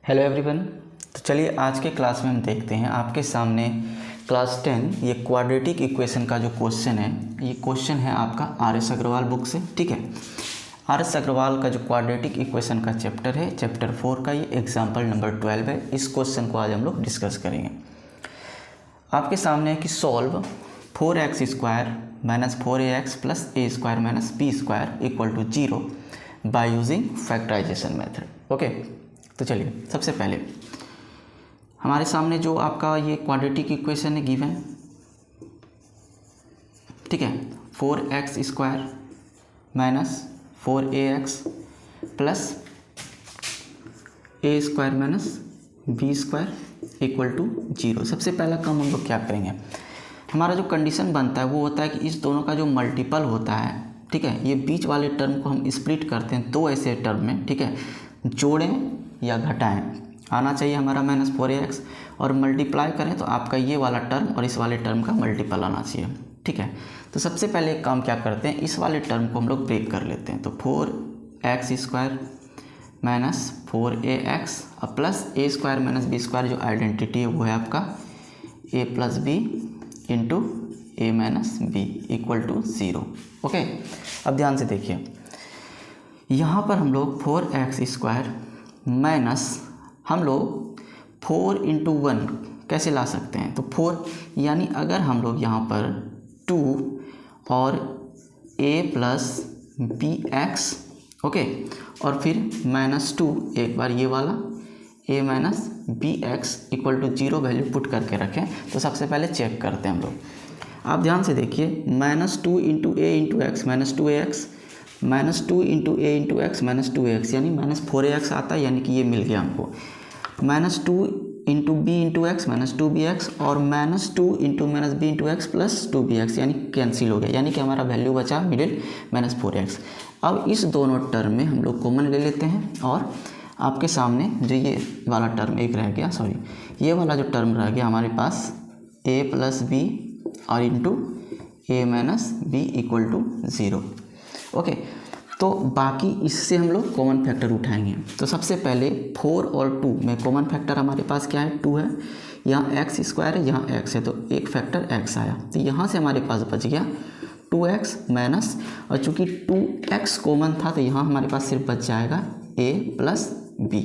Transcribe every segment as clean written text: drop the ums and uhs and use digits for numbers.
Hello everyone. तो चलिए आज के क्लास में हम देखते हैं आपके सामने क्लास 10 ये क्वाड्रेटिक इक्वेशन का जो क्वेश्चन है, ये क्वेश्चन है आपका आर.एस. अग्रवाल बुक से। ठीक है, आर.एस. अग्रवाल का जो क्वाड्रेटिक इक्वेशन का चैप्टर है, चैप्टर 4 का ये एग्जाम्पल नंबर 12 है। इस क्वेश्चन को आज हम लोग डिस्कस करेंगे। आपके सामने है कि solve 4x² - 4ax + a² - b² = 0 by using factorisation method. Okay, तो चलिए सबसे पहले हमारे सामने जो आपका ये क्वाड्रेटिक इक्वेशन है गिवन, ठीक है, 4x² - 4ax + a² - b² = 0। सबसे पहला काम हम लोग क्या करेंगे, हमारा जो कंडीशन बनता है वो होता है कि इस दोनों का जो मल्टीपल होता है, ठीक है, ये बीच वाले टर्म को हम स्प्लिट करते हैं दो ऐसे टर्म में, ठीक है, जोड़ें या घटाएं, आना चाहिए हमारा -4ax, और मल्टीप्लाई करें तो आपका ये वाला टर्म और इस वाले टर्म का मल्टीपल आना चाहिए। ठीक है, तो सबसे पहले एक काम क्या करते हैं, इस वाले टर्म को हम लोग ब्रेक कर लेते हैं। तो 4x² - 4ax + a² - b² जो आइडेंटिटी है वो है आपका a + b × a - b = 0। Okay, अब ध्यान से देखिए, यहाँ पर हम लोग 4x² माइनस हम लोग 4 × 1 कैसे ला सकते हैं, तो 4 यानी अगर हम लोग यहाँ पर 2 और a + bx, ओके, और फिर -2 एक बार ये वाला a - bx = 0 वैल्यू पुट करके रखें, तो सबसे पहले चेक करते हैं हम लोग। आप ध्यान से देखिए, -2 × a × x -2ax, -2 × a × x -2ax यानी -4ax आता है, यानी कि ये मिल गया हमको। -2 × b × x -2bx और -2 × b × x + 2bx यानी कैंसिल हो गया, यानी कि हमारा वैल्यू बचा मिडिल -4x। अब इस दोनों टर्म में हम लोग कॉमन ले लेते हैं और आपके सामने जो ये वाला टर्म एक रह गया, सॉरी ये वाला जो टर्म रह गया हमारे पास a + b और इंटू a - b = 0। ओके, तो बाकी इससे हम लोग कॉमन फैक्टर उठाएंगे। तो सबसे पहले 4 और 2 में कॉमन फैक्टर हमारे पास क्या है, 2 है, यहाँ x² है, यहाँ x है, तो एक फैक्टर x आया, तो यहाँ से हमारे पास बच गया 2x माइनस, और चूँकि 2x कॉमन था तो यहाँ हमारे पास सिर्फ बच जाएगा a + b।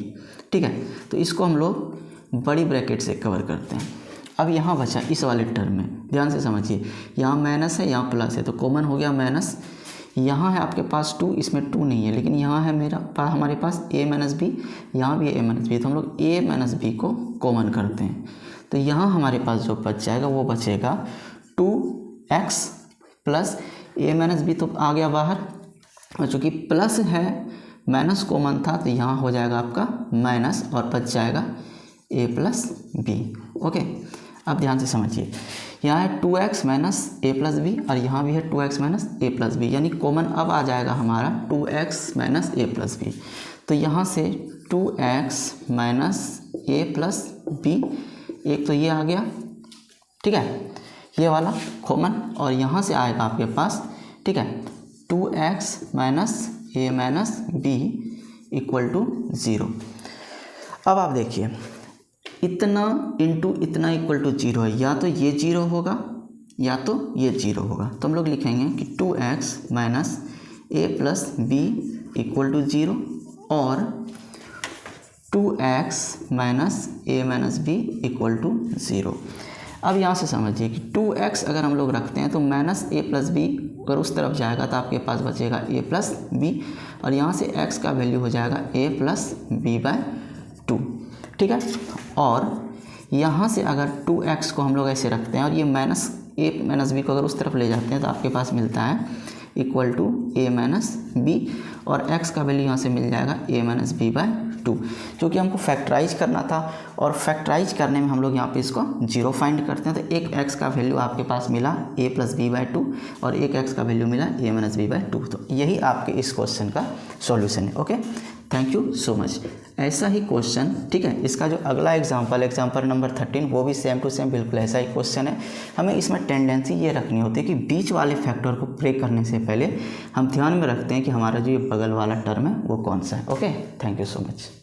ठीक है, तो इसको हम लोग बड़ी ब्रैकेट से कवर करते हैं। अब यहाँ बचा इस वाले टर्म में, ध्यान से समझिए, यहाँ माइनस है, यहाँ प्लस है, तो कॉमन हो गया माइनस। यहाँ है आपके पास 2, इसमें 2 नहीं है, लेकिन यहाँ है हमारे पास a - b, यहाँ भी a - b, तो हम लोग a - b को कॉमन करते हैं, तो यहाँ हमारे पास जो बच जाएगा वो बचेगा 2x + a - b तो आ गया बाहर, और चूँकि प्लस है माइनस कॉमन था तो यहाँ हो जाएगा आपका माइनस और बच जाएगा a + b। ओके, अब ध्यान से समझिए, यहाँ है 2x - a + b और यहाँ भी है 2x - a + b, यानी कॉमन अब आ जाएगा हमारा 2x - a + b। तो यहाँ से 2x - a + b, एक तो ये आ गया, ठीक है, ये वाला कॉमन, और यहाँ से आएगा आपके पास, ठीक है, 2x - a - b = 0। अब आप देखिए, इतना इंटू इतना = 0 है, या तो ये 0 होगा या तो ये 0 होगा, तो हम लोग लिखेंगे कि 2x - a + b = 0 और 2x - a - b = 0। अब यहाँ से समझिए कि 2x अगर हम लोग रखते हैं तो -a + b अगर उस तरफ जाएगा तो आपके पास बचेगा a + b, और यहाँ से x का वैल्यू हो जाएगा a + b/2। ठीक है, और यहाँ से अगर 2x को हम लोग ऐसे रखते हैं और ये -a - b को अगर उस तरफ ले जाते हैं तो आपके पास मिलता है = a - b, और x का वैल्यू यहाँ से मिल जाएगा a - b/2, क्योंकि हमको फैक्टराइज करना था, और फैक्टराइज करने में हम लोग यहाँ पे इसको 0 फाइंड करते हैं, तो एक x का वैल्यू आपके पास मिला a + b/2 और एक x का वैल्यू मिला a - b/2। तो यही आपके इस क्वेश्चन का सॉल्यूशन है। Okay, thank you so much. ऐसा ही क्वेश्चन, ठीक है, इसका जो अगला एग्जाम्पल नंबर 13, वो भी सेम टू सेम बिल्कुल ऐसा ही क्वेश्चन है। हमें इसमें टेंडेंसी ये रखनी होती है कि बीच वाले फैक्टर को ब्रेक करने से पहले हम ध्यान में रखते हैं कि हमारा जो ये बगल वाला टर्म है वो कौन सा है। Okay, thank you so much.